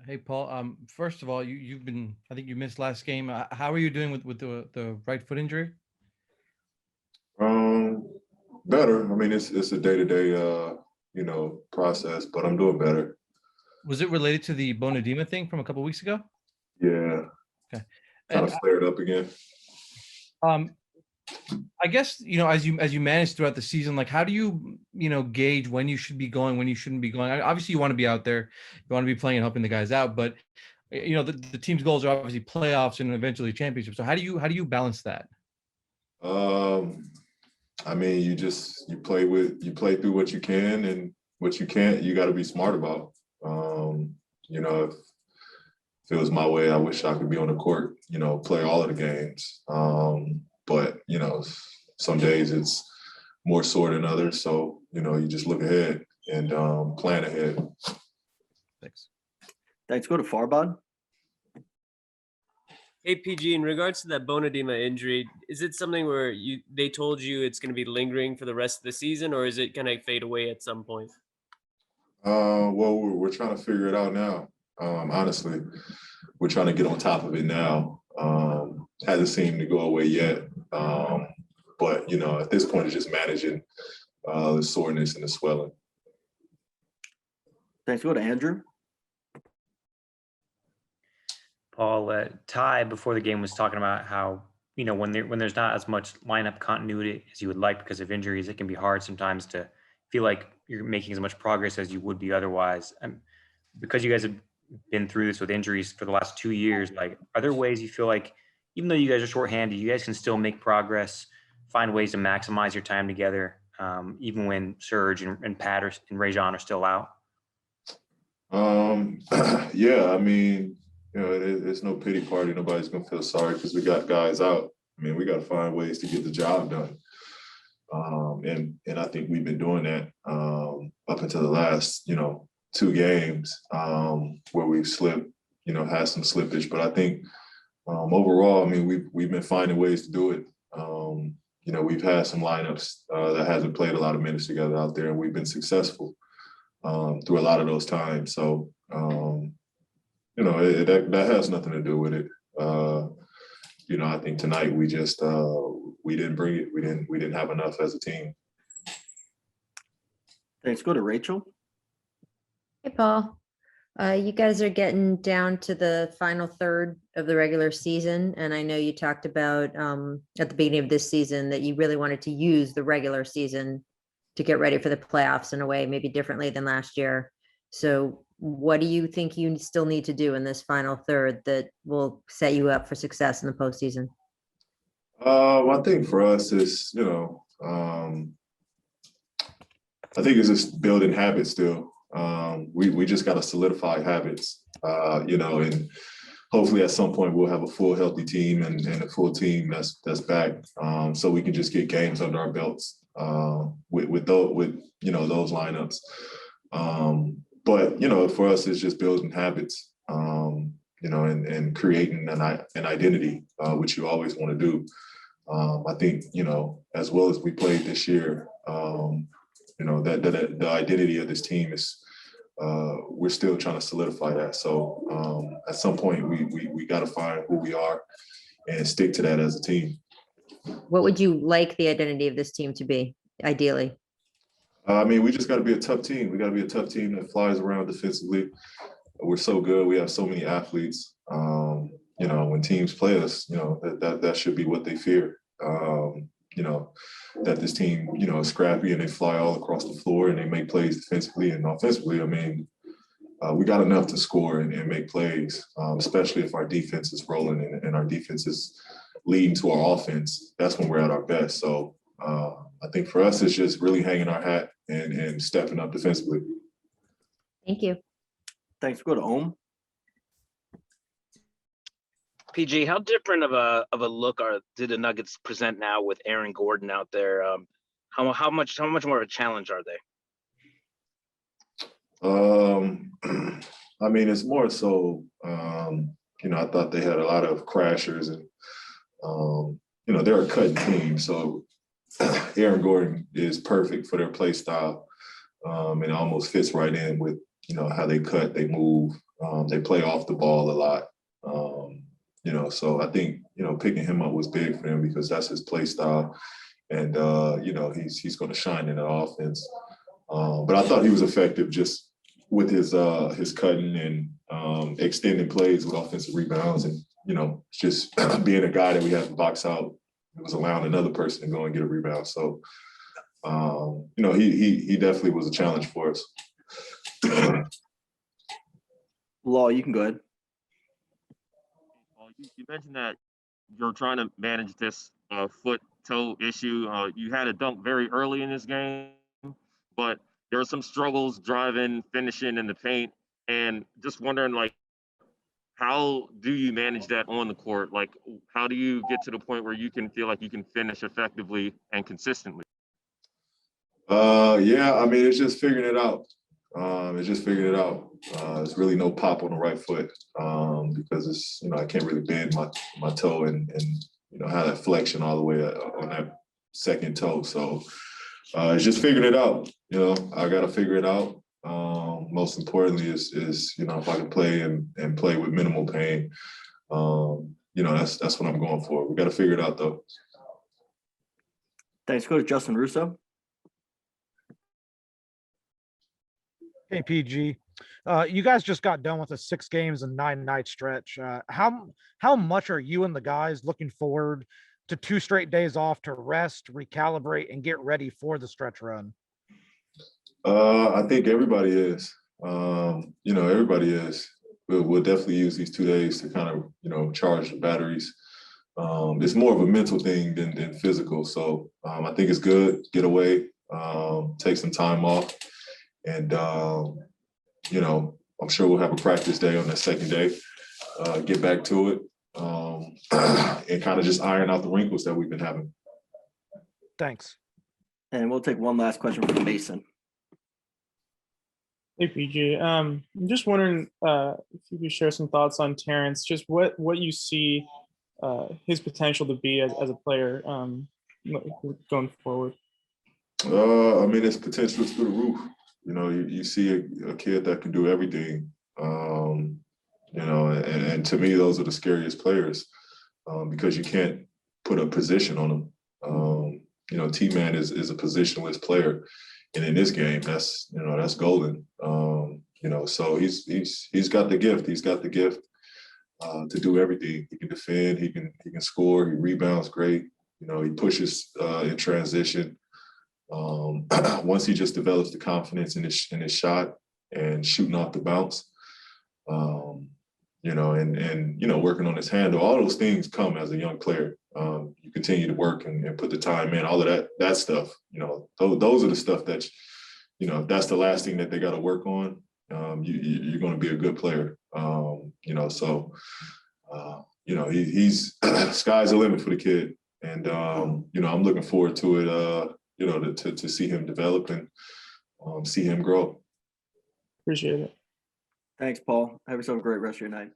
Hey, Paul. First of all, you've been. I think you missed last game. How are you doing with the right foot injury? Um, Better. I mean, it's a day-to-day, process, but I'm doing better. Was it related to the bone edema thing from a couple weeks ago? Yeah, Okay. kind And of flared up again. um, I guess as you manage throughout the season, like how do you gauge when you should be going, when you shouldn't be going? Obviously, you want to be out there, you want to be playing and helping the guys out, but the team's goals are obviously playoffs and eventually championships. So how do you balance that? Um, I mean, you play through what you can, and what you can't, you got to be smart about. If it was my way, I wish I could be on the court, play all of the games. But some days it's more sore than others. So, you just look ahead and plan ahead. Thanks. Thanks. Go to Farbod. Hey PG, in regards to that bone edema injury, is it something where they told you it's going to be lingering for the rest of the season, or is it going to fade away at some point? Well, we're trying to figure it out now. Honestly, we're trying to get on top of it now. Hasn't seemed to go away yet. But at this point, it's just managing the soreness and the swelling. Thanks. Go to Andrew. Paul, Ty before the game was talking about how when there's not as much lineup continuity as you would like because of injuries, it can be hard sometimes to feel like you're making as much progress as you would be otherwise. And because you guys have been through this with injuries for the last 2 years, like, are there ways you feel like, even though you guys are shorthanded, you guys can still make progress, find ways to maximize your time together, even when Serge and Pat and Rajon are still out? Yeah, I mean, it's no pity party. Nobody's gonna feel sorry because we got guys out. I mean, we got to find ways to get the job done. And I think we've been doing that up until the last, 2 games where we've slipped, had some slippage. But I think overall, I mean, we've been finding ways to do it. We've had some lineups that hasn't played a lot of minutes together out there, and we've been successful through a lot of those times. So, that has nothing to do with it. I think tonight we just we didn't bring it. We didn't have enough as a team. Thanks. Go to Rachel. Hey, Paul. You guys are getting down to the final third of the regular season, and I know you talked about at the beginning of this season that you really wanted to use the regular season to get ready for the playoffs in a way maybe differently than last year. So what do you think you still need to do in this final third that will set you up for success in the postseason? I think for us is, I think it's just building habits still. We just got to solidify habits, and hopefully at some point we'll have a full healthy team and a full team that's back, so we can just get games under our belts with those lineups. But for us, it's just building habits, and creating an identity, which you always want to do. I think as well as we played this year, that the identity of this team is we're still trying to solidify that. So at some point we got to find who we are and stick to that as a team. What would you like the identity of this team to be, ideally? I mean, we just got to be a tough team. We got to be a tough team that flies around defensively. We're so good. We have so many athletes. When teams play us, that should be what they fear. That this team, is scrappy and they fly all across the floor and they make plays defensively and offensively. I mean, we got enough to score and make plays, especially if our defense is rolling and our defense is leading to our offense. That's when we're at our best. So I think for us, it's just really hanging our hat and stepping up defensively. Thank you. Thanks. Go to Ohm. PG, how different of a look do the Nuggets present now with Aaron Gordon out there? How much more of a challenge are they? I mean, it's more so. I thought they had a lot of crashers, and they're a cutting team, so Aaron Gordon is perfect for their play style, and almost fits right in with how they cut, they move, they play off the ball a lot. So I think, picking him up was big for him because that's his play style. And, he's going to shine in the offense. But I thought he was effective just with his cutting and extending plays with offensive rebounds and, just being a guy that we had to box out. It was allowing another person to go and get a rebound. So, he definitely was a challenge for us. Law, you can go ahead. You mentioned that you're trying to manage this foot-toe issue. You had a dunk very early in this game, but there were some struggles driving, finishing in the paint, and just wondering, how do you manage that on the court? How do you get to the point where you can feel like you can finish effectively and consistently? It's just figuring it out. There's really no pop on the right foot because it's, I can't really bend my toe and have that flexion all the way on that second toe. So it's just figuring it out. I got to figure it out. Most importantly is if I can play and play with minimal pain, that's what I'm going for. We got to figure it out though. Thanks. Go to Justin Russo. Hey, PG. You guys just got done with a 6 games and 9-night stretch. How much are you and the guys looking forward to 2 straight days off to rest, recalibrate, and get ready for the stretch run? I think everybody is. Everybody is. We'll definitely use these 2 days to kind of, charge the batteries. It's more of a mental thing than physical. So I think it's good. Get away, take some time off. And, I'm sure we'll have a practice day on that second day, get back to it, and kind of just iron out the wrinkles that we've been having. Thanks. And we'll take one last question from Mason. Hey, PG. I'm just wondering if you could share some thoughts on Terrence, just what you see his potential to be as a player going forward. His potential is through the roof. You see a kid that can do everything, and to me, those are the scariest players because you can't put a position on them. T-Man is a positionless player. And in this game, that's golden. So he's got the gift. He's got the gift to do everything. He can defend. He can score. He rebounds great. He pushes in transition. Once he just develops the confidence in his shot and shooting off the bounce, and working on his handle, all those things come as a young player. You continue to work and put the time in, all of that stuff. Those are the stuff that, if that's the last thing that they got to work on, you're going to be a good player. He's sky's the limit for the kid, and I'm looking forward to it. To see him develop and see him grow. Appreciate it. Thanks, Paul. Have yourself a great rest of your night.